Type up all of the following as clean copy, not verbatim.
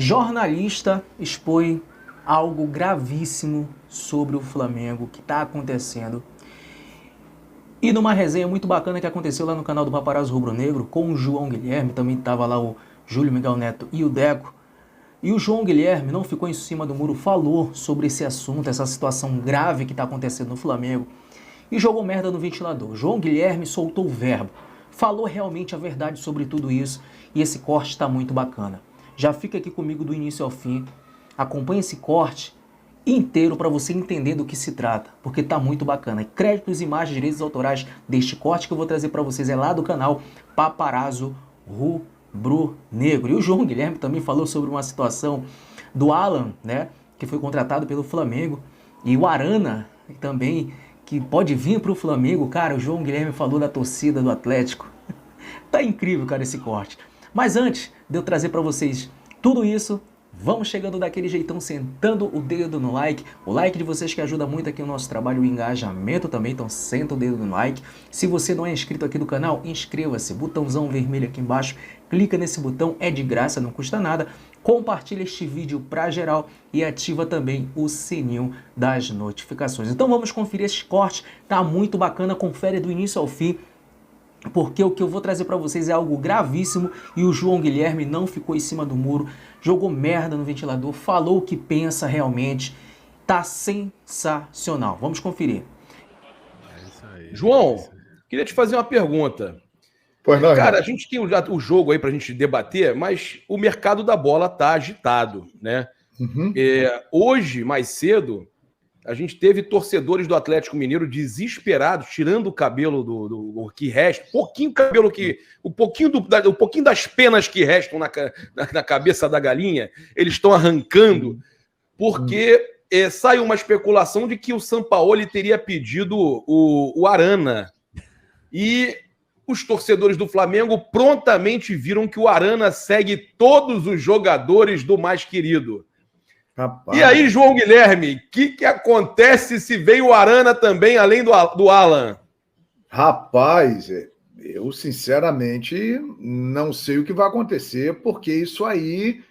Jornalista expõe algo gravíssimo sobre o Flamengo que está acontecendo. E numa resenha muito bacana que aconteceu lá no canal do Paparazzo Rubro Negro, com o João Guilherme, também estava lá o Júlio Miguel Neto e o Deco. E o João Guilherme não ficou em cima do muro, falou sobre esse assunto, essa situação grave que está acontecendo no Flamengo e jogou merda no ventilador. João Guilherme soltou o verbo, falou realmente a verdade sobre tudo isso e esse corte está muito bacana. Já fica aqui comigo do início ao fim, acompanha esse corte inteiro para você entender do que se trata, porque tá muito bacana. Créditos, imagens, direitos autorais deste corte que eu vou trazer para vocês é lá do canal Paparazzo Rubro Negro. E o João Guilherme também falou sobre uma situação do Alan, né, que foi contratado pelo Flamengo, e o Arana também, que pode vir para o Flamengo. Cara, o João Guilherme falou da torcida do Atlético. Tá incrível, cara, esse corte. Mas antes de eu trazer para vocês tudo isso, vamos chegando daquele jeitão, sentando o dedo no like. O like de vocês que ajuda muito aqui o nosso trabalho, o engajamento também, então senta o dedo no like. Se você não é inscrito aqui no canal, inscreva-se, botãozão vermelho aqui embaixo, clica nesse botão, é de graça, não custa nada. Compartilha este vídeo para geral e ativa também o sininho das notificações. Então vamos conferir esse corte, tá muito bacana, confere do início ao fim, porque o que eu vou trazer para vocês é algo gravíssimo e o João Guilherme não ficou em cima do muro, jogou merda no ventilador, falou o que pensa realmente, tá sensacional. Vamos conferir. É isso aí. João, queria te fazer uma pergunta. Pois não, cara, a gente tem o jogo aí pra gente debater, mas o mercado da bola tá agitado, né? Uhum. Hoje, mais cedo, a gente teve torcedores do Atlético Mineiro desesperados, tirando o cabelo do que resta, pouquinho cabelo que. O pouquinho das penas que restam na cabeça da galinha, eles estão arrancando, porque saiu uma especulação de que o Sampaoli teria pedido o Arana. E os torcedores do Flamengo prontamente viram que o Arana segue todos os jogadores do mais querido. Rapaz. E aí, João Guilherme, o que acontece se veio o Arana também, além do Alan? Rapaz, eu sinceramente não sei o que vai acontecer, porque isso aí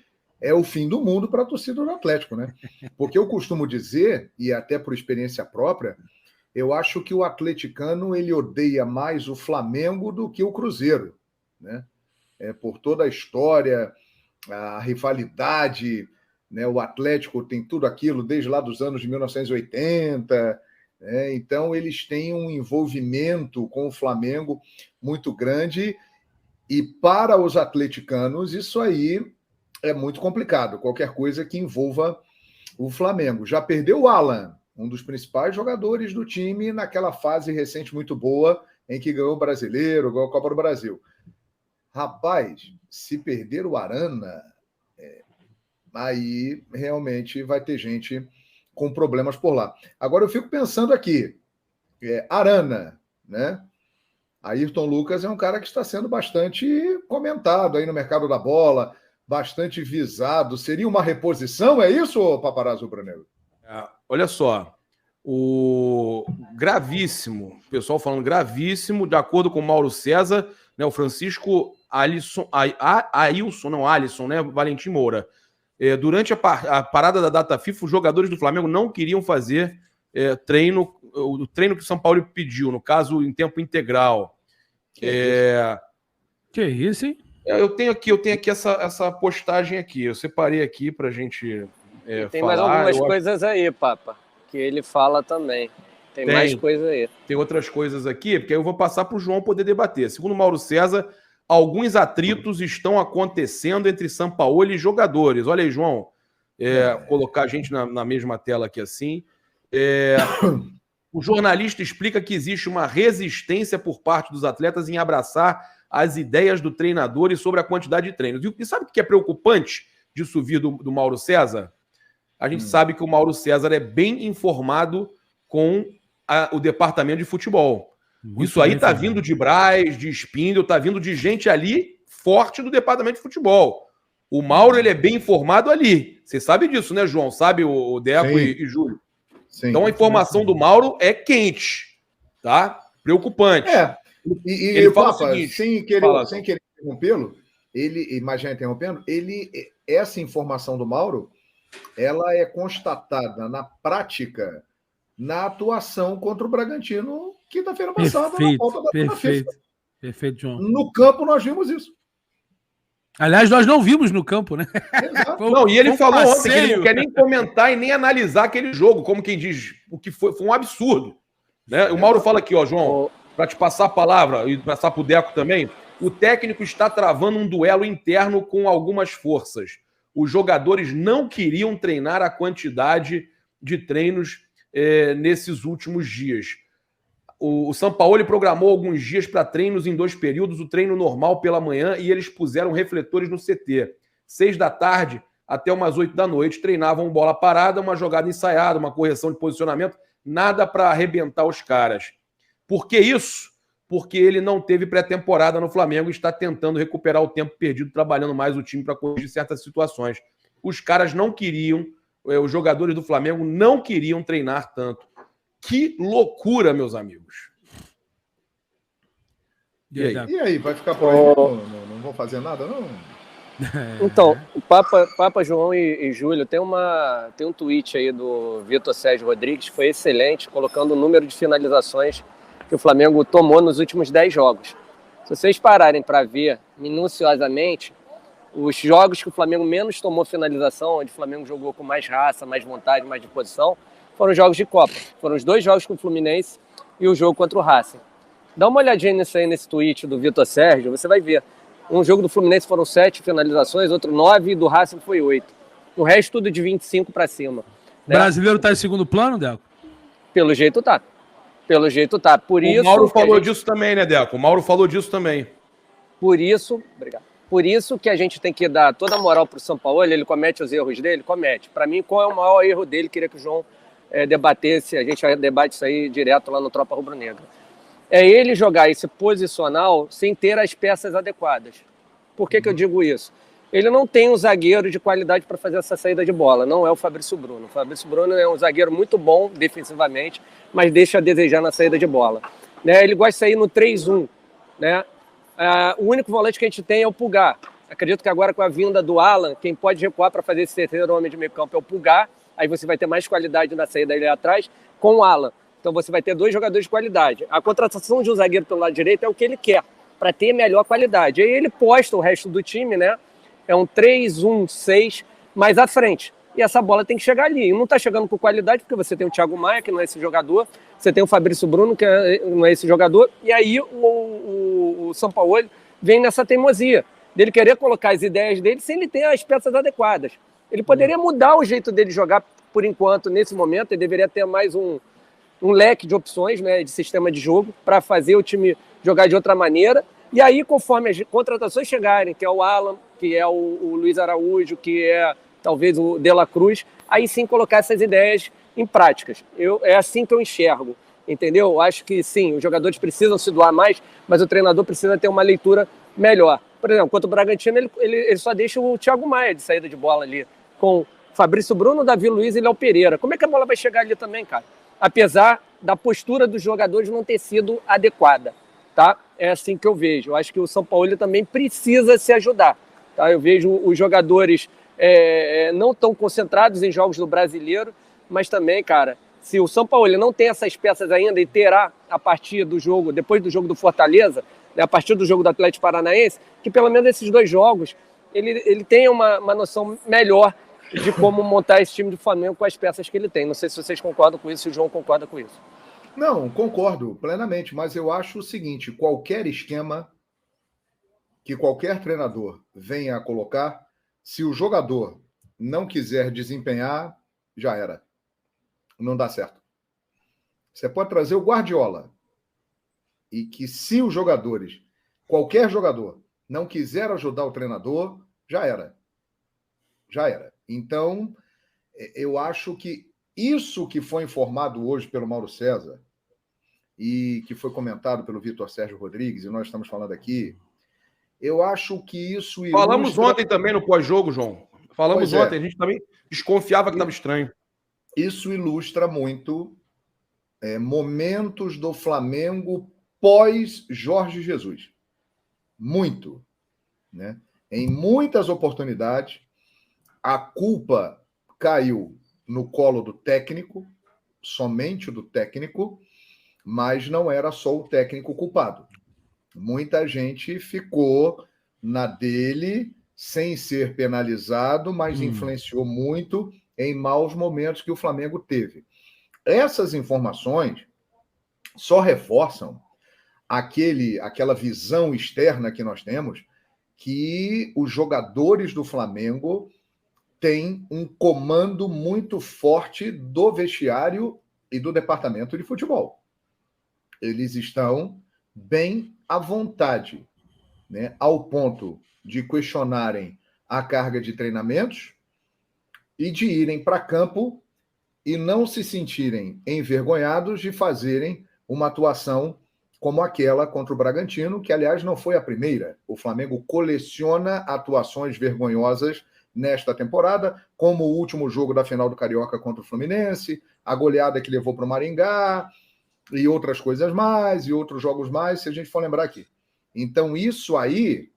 é o fim do mundo para a torcida do Atlético, né? Porque eu costumo dizer, e até por experiência própria, eu acho que o atleticano ele odeia mais o Flamengo do que o Cruzeiro, né? Por toda a história, a rivalidade, né? O Atlético tem tudo aquilo desde lá dos anos de 1980, né? Então eles têm um envolvimento com o Flamengo muito grande e para os atleticanos isso aí é muito complicado, qualquer coisa que envolva o Flamengo. Já perdeu o Alan, um dos principais jogadores do time naquela fase recente muito boa em que ganhou o Brasileiro, ganhou a Copa do Brasil. Rapaz, se perder o Arana, aí realmente vai ter gente com problemas por lá. Agora eu fico pensando aqui, Arana, né? Ayrton Lucas é um cara que está sendo bastante comentado aí no mercado da bola, bastante visado. Seria uma reposição, é isso, Paparazzo Rubro Negro? Olha só, o gravíssimo, o pessoal falando gravíssimo, de acordo com o Mauro César, né, o Francisco Alisson, né, Valentim Moura. Durante a parada da data FIFA, os jogadores do Flamengo não queriam fazer o treino que o São Paulo pediu, no caso, em tempo integral. Que isso, hein? Eu tenho aqui essa postagem aqui, eu separei aqui pra gente tem falar. Mais algumas coisas aí, Papa, que ele fala também. Tem mais coisa aí. Tem outras coisas aqui, porque eu vou passar pro João poder debater. Segundo Mauro César, alguns atritos estão acontecendo entre Sampaoli e jogadores. Olha aí, João. Colocar a gente na mesma tela aqui assim. O jornalista explica que existe uma resistência por parte dos atletas em abraçar as ideias do treinador e sobre a quantidade de treinos. E sabe o que é preocupante disso vir do Mauro César? A gente sabe que o Mauro César é bem informado com o departamento de futebol. Muito isso aí tá vindo de Braz, de Spindle, tá vindo de gente ali forte do departamento de futebol. O Mauro, ele é bem informado ali. Você sabe disso, né, João? Sabe o Deco e Júlio? Sim, então a informação do Mauro é quente, tá? Preocupante. E ele fala o seguinte, sem querer interrompê-lo, mas já interrompendo, essa informação do Mauro, ela é constatada na prática, na atuação contra o Bragantino, quinta-feira passada, na volta da FIFA. Perfeito, João. No campo nós vimos isso. Aliás, nós não vimos no campo, né? Exato. Não, e ele falou ontem que ele não quer nem comentar e nem analisar aquele jogo, como quem diz, o que foi um absurdo. Né? O Mauro fala aqui, ó, João, para te passar a palavra e passar para o Deco também, o técnico está travando um duelo interno com algumas forças. Os jogadores não queriam treinar a quantidade de treinos nesses últimos dias. O Sampaoli programou alguns dias para treinos em 2 períodos, o treino normal pela manhã, e eles puseram refletores no CT. 6 da tarde até umas 8 da noite, treinavam bola parada, uma jogada ensaiada, uma correção de posicionamento, nada para arrebentar os caras. Por que isso? Porque ele não teve pré-temporada no Flamengo e está tentando recuperar o tempo perdido, trabalhando mais o time para corrigir certas situações. Os caras não queriam, os jogadores do Flamengo não queriam treinar tanto. Que loucura, meus amigos. E aí, vai ficar por aí? Não vou fazer nada, não? Então, o Papa João e Júlio, tem um tweet aí do Vitor Sérgio Rodrigues, que foi excelente, colocando o número de finalizações que o Flamengo tomou nos últimos 10 jogos. Se vocês pararem para ver minuciosamente, os jogos que o Flamengo menos tomou finalização, onde o Flamengo jogou com mais raça, mais vontade, mais disposição, foram jogos de Copa. Foram os 2 jogos com o Fluminense e o jogo contra o Racing. Dá uma olhadinha nisso aí, nesse tweet do Vitor Sérgio, você vai ver. Um jogo do Fluminense foram 7 finalizações, outro 9 e do Racing foi 8. O resto tudo de 25 para cima. Né? O brasileiro está em segundo plano, Deco? Pelo jeito tá. Por isso, o Mauro falou disso também, né, Deco? O Mauro falou disso também. Obrigado. Por isso que a gente tem que dar toda a moral pro Sampaoli. Ele comete os erros dele? Comete. Para mim, qual é o maior erro dele? Queria que o João debatesse, a gente debate isso aí direto lá no Tropa Rubro-Negra. É ele jogar esse posicional sem ter as peças adequadas. Por que eu digo isso? Ele não tem um zagueiro de qualidade para fazer essa saída de bola, não é o Fabrício Bruno. O Fabrício Bruno é um zagueiro muito bom defensivamente, mas deixa a desejar na saída de bola. Né? Ele gosta de sair no 3-1. Né? O único volante que a gente tem é o Pulgar. Acredito que agora com a vinda do Alan, quem pode recuar para fazer esse terceiro homem de meio campo é o Pulgar. Aí você vai ter mais qualidade na saída ali atrás com o Alan. Então você vai ter 2 jogadores de qualidade. A contratação de um zagueiro pelo lado direito é o que ele quer, para ter melhor qualidade. Aí ele posta o resto do time, né? É um 3-1-6 mais à frente. E essa bola tem que chegar ali. E não está chegando com qualidade, porque você tem o Thiago Maia, que não é esse jogador. Você tem o Fabrício Bruno, que não é esse jogador. E aí o Sampaoli vem nessa teimosia dele querer colocar as ideias dele sem ele ter as peças adequadas. Ele poderia mudar o jeito dele jogar por enquanto, nesse momento. Ele deveria ter mais um leque de opções, né, de sistema de jogo, para fazer o time jogar de outra maneira. E aí, conforme as contratações chegarem, que é o Alan, que é o Luiz Araújo, que é talvez o De La Cruz, aí sim colocar essas ideias em práticas. É assim que eu enxergo, entendeu? Eu acho que sim, os jogadores precisam se doar mais, mas o treinador precisa ter uma leitura melhor. Por exemplo, contra o Bragantino, ele só deixa o Thiago Maia de saída de bola ali, com Fabrício Bruno, Davi Luiz e Léo Pereira. Como é que a bola vai chegar ali também, cara? Apesar da postura dos jogadores não ter sido adequada, tá? É assim que eu vejo. Eu acho que o Sampaoli também precisa se ajudar, tá? Eu vejo os jogadores não tão concentrados em jogos do Brasileiro, mas também, cara, se o Sampaoli não tem essas peças ainda e terá a partir do jogo, depois do jogo do Fortaleza, né, a partir do jogo do Atlético Paranaense, que pelo menos esses 2 jogos ele tenha uma noção melhor de como montar esse time do Flamengo com as peças que ele tem. Não sei se vocês concordam com isso, se o João concorda com isso. Não, concordo plenamente, mas eu acho o seguinte, qualquer esquema que qualquer treinador venha a colocar, se o jogador não quiser desempenhar, já era. Não dá certo. Você pode trazer o Guardiola e que se os jogadores, qualquer jogador, não quiser ajudar o treinador, já era. Já era. Então, eu acho que isso que foi informado hoje pelo Mauro César e que foi comentado pelo Vitor Sérgio Rodrigues, e nós estamos falando aqui, eu acho que isso ilustra... Falamos ontem também no pós-jogo, João. Falamos ontem, a gente também desconfiava que estava estranho. Isso ilustra muito momentos do Flamengo pós Jorge Jesus. Muito. Né? Em muitas oportunidades, a culpa caiu no colo do técnico, somente do técnico, mas não era só o técnico culpado. Muita gente ficou na dele, sem ser penalizado, mas influenciou muito em maus momentos que o Flamengo teve. Essas informações só reforçam aquela visão externa que nós temos, que os jogadores do Flamengo têm um comando muito forte do vestiário e do departamento de futebol. Eles estão bem à vontade, né, ao ponto de questionarem a carga de treinamentos e de irem para campo e não se sentirem envergonhados de fazerem uma atuação como aquela contra o Bragantino, que, aliás, não foi a primeira. O Flamengo coleciona atuações vergonhosas nesta temporada, como o último jogo da final do Carioca contra o Fluminense, a goleada que levou para o Maringá, e outras coisas mais, e outros jogos mais, se a gente for lembrar aqui. Então, isso aí,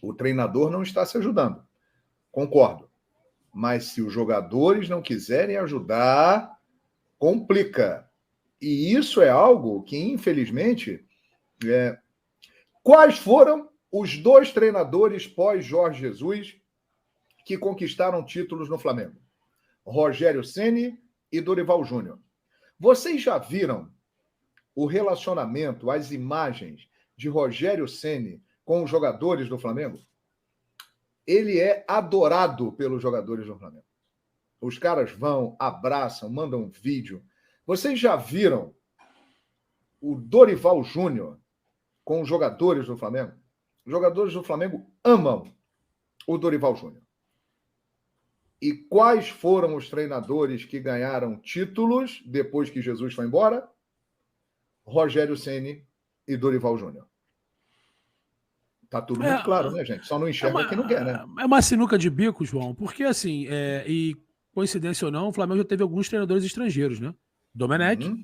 o treinador não está se ajudando. Concordo. Mas se os jogadores não quiserem ajudar, complica. E isso é algo que, infelizmente, quais foram os 2 treinadores pós-Jorge Jesus que conquistaram títulos no Flamengo? Rogério Ceni e Dorival Júnior. Vocês já viram o relacionamento, as imagens de Rogério Ceni com os jogadores do Flamengo? Ele é adorado pelos jogadores do Flamengo. Os caras vão, abraçam, mandam vídeo. Vocês já viram o Dorival Júnior com os jogadores do Flamengo? Os jogadores do Flamengo amam o Dorival Júnior. E quais foram os treinadores que ganharam títulos depois que Jesus foi embora? Rogério Ceni e Dorival Júnior. Tá tudo muito claro, né, gente? Só não enxerga quem não quer, né? É uma sinuca de bico, João, porque assim, e coincidência ou não, o Flamengo já teve alguns treinadores estrangeiros, né? Domenech,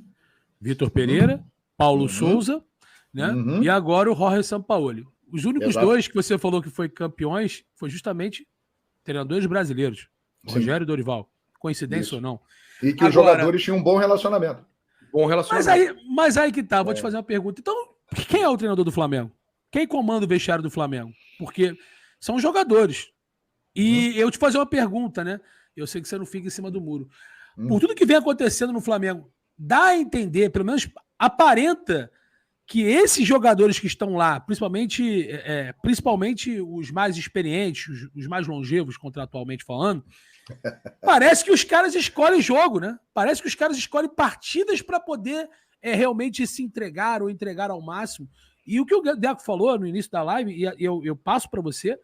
Vitor Pereira, Paulo Souza, né? E agora o Jorge Sampaoli. Os únicos 2 que você falou que foi campeões foi justamente treinadores brasileiros. Rogério e Dorival. Coincidência ou não? E que os jogadores tinham um bom relacionamento. Bom relacionamento. Mas aí que tá, vou te fazer uma pergunta. Então, quem é o treinador do Flamengo? Quem comanda o vestiário do Flamengo? Porque são jogadores. E eu te fazer uma pergunta, né? Eu sei que você não fica em cima do muro. Por tudo que vem acontecendo no Flamengo, dá a entender, pelo menos aparenta, que esses jogadores que estão lá, principalmente os mais experientes, os mais longevos, contratualmente falando, parece que os caras escolhem jogo, né? Parece que os caras escolhem partidas para poder realmente se entregar ou entregar ao máximo. E o que o Deco falou no início da live, e eu passo para você,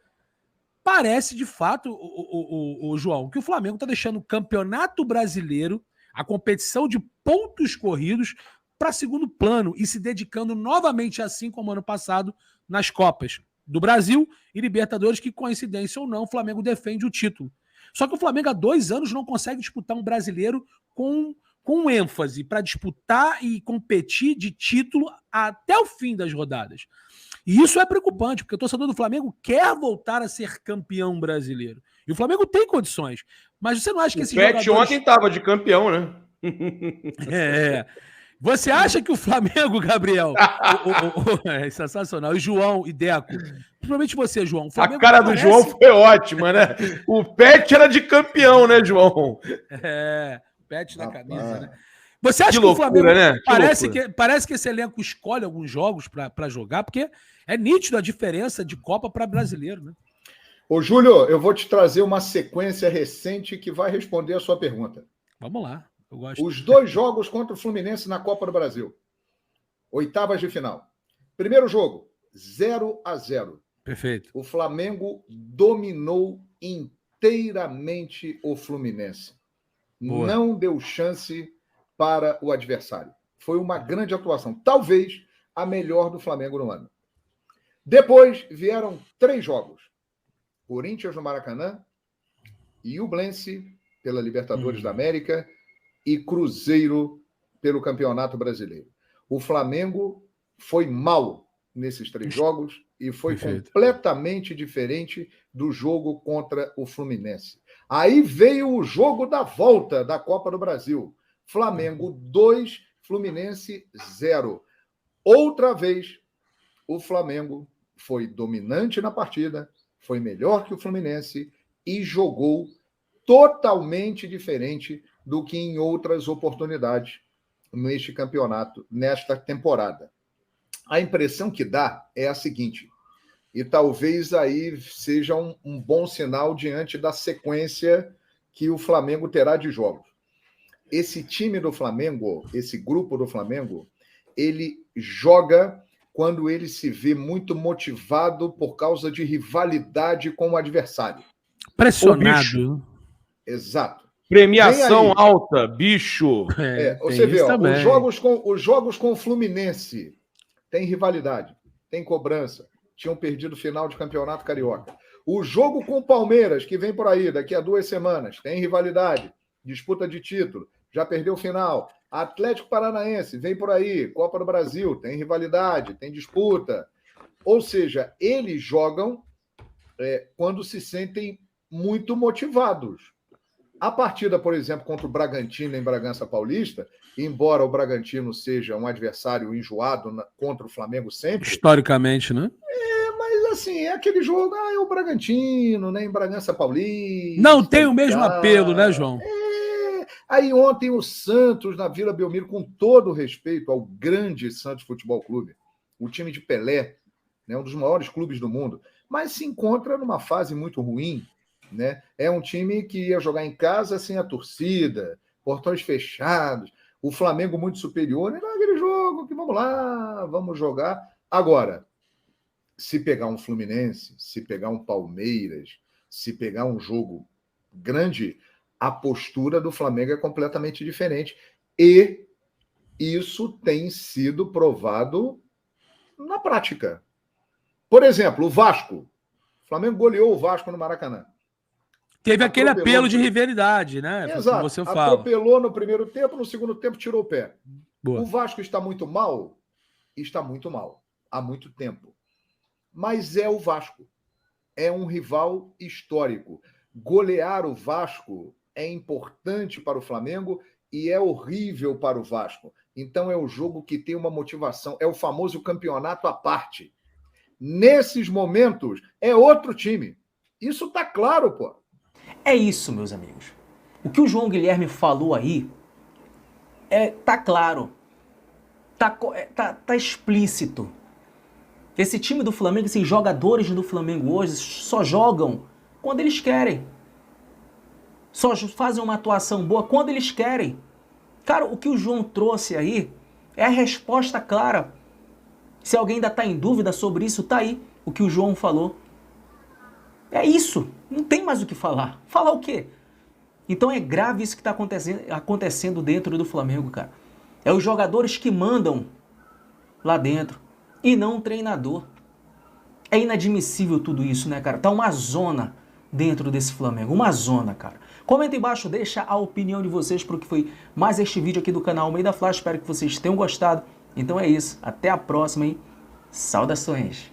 parece de fato, o João, que o Flamengo está deixando o Campeonato Brasileiro, a competição de pontos corridos, para segundo plano e se dedicando novamente, assim como ano passado, nas Copas do Brasil e Libertadores, que, coincidência ou não, o Flamengo defende o título. Só que o Flamengo há 2 anos não consegue disputar um brasileiro com ênfase para disputar e competir de título até o fim das rodadas. E isso é preocupante, porque o torcedor do Flamengo quer voltar a ser campeão brasileiro. E o Flamengo tem condições. Mas você não acha que esse jogador... O Pet ontem estava de campeão, né? Você acha que o Flamengo, Gabriel, é sensacional, e João e Deco, principalmente você, João. A cara do João foi ótima, né? O Pet era de campeão, né, João? Pet na camisa, né? Você acha que loucura, o Flamengo, né? Parece que esse elenco escolhe alguns jogos para jogar, porque é nítido a diferença de Copa para brasileiro, né? Ô, Júlio, eu vou te trazer uma sequência recente que vai responder a sua pergunta. Vamos lá. Eu gosto. Os 2 jogos contra o Fluminense na Copa do Brasil. Oitavas de final. Primeiro jogo, 0-0. Perfeito. O Flamengo dominou inteiramente o Fluminense. Boa. Não deu chance para o adversário. Foi uma grande atuação. Talvez a melhor do Flamengo no ano. Depois vieram 3 jogos. Corinthians no Maracanã, Iublense pela Libertadores da América e Cruzeiro pelo Campeonato Brasileiro. O Flamengo foi mal nesses 3 jogos e foi Perfeito. completamente diferente do jogo contra o Fluminense. Aí veio o jogo da volta da Copa do Brasil. Flamengo 2, Fluminense 0. Outra vez, o Flamengo foi dominante na partida, foi melhor que o Fluminense e jogou totalmente diferente do que em outras oportunidades neste campeonato, nesta temporada. A impressão que dá é a seguinte, e talvez aí seja um bom sinal diante da sequência que o Flamengo terá de jogos. Esse time do Flamengo, esse grupo do Flamengo, ele joga quando ele se vê muito motivado por causa de rivalidade com o adversário. Pressionado. Exato. Premiação alta, bicho. Você vê, ó, os jogos com o Fluminense tem rivalidade, tem cobrança. Tinham perdido o final de campeonato carioca. O jogo com o Palmeiras, que vem por aí daqui a 2 semanas, tem rivalidade, disputa de título, já perdeu o final. Atlético Paranaense, vem por aí, Copa do Brasil, tem rivalidade, tem disputa. Ou seja, eles jogam quando se sentem muito motivados. A partida, por exemplo, contra o Bragantino em Bragança Paulista, embora o Bragantino seja um adversário enjoado contra o Flamengo sempre... Historicamente, né? Mas assim, é aquele jogo, é o Bragantino, né, em Bragança Paulista... Não tem o mesmo apelo, né, João? Aí ontem o Santos, na Vila Belmiro, com todo respeito ao grande Santos Futebol Clube, o time de Pelé, né, um dos maiores clubes do mundo, mas se encontra numa fase muito ruim, né? É um time que ia jogar em casa sem a torcida, portões fechados, o Flamengo muito superior, era aquele jogo que vamos lá, vamos jogar. Agora, se pegar um Fluminense, se pegar um Palmeiras, se pegar um jogo grande, a postura do Flamengo é completamente diferente. E isso tem sido provado na prática. Por exemplo, o Vasco. O Flamengo goleou o Vasco no Maracanã. Teve aquele apelo de rivalidade, né? Exato. Como você fala. Atropelou no primeiro tempo, no segundo tempo tirou o pé. Boa. O Vasco está muito mal? Está muito mal. Há muito tempo. Mas é o Vasco. É um rival histórico. Golear o Vasco é importante para o Flamengo e é horrível para o Vasco. Então é o jogo que tem uma motivação. É o famoso campeonato à parte. Nesses momentos, é outro time. Isso está claro, pô. É isso, meus amigos. O que o João Guilherme falou aí tá claro. Tá explícito. Esse time do Flamengo, esses jogadores do Flamengo hoje só jogam quando eles querem. Só fazem uma atuação boa quando eles querem. Cara, o que o João trouxe aí é a resposta clara. Se alguém ainda está em dúvida sobre isso, tá aí o que o João falou. É isso. Não tem mais o que falar. Falar o quê? Então é grave isso que está acontecendo dentro do Flamengo, cara. É os jogadores que mandam lá dentro e não o treinador. É inadmissível tudo isso, né, cara? Tá uma zona dentro desse Flamengo. Uma zona, cara. Comenta embaixo, deixa a opinião de vocês para o que foi mais este vídeo aqui do canal Almeida Flash. Espero que vocês tenham gostado. Então é isso. Até a próxima, hein? Saudações!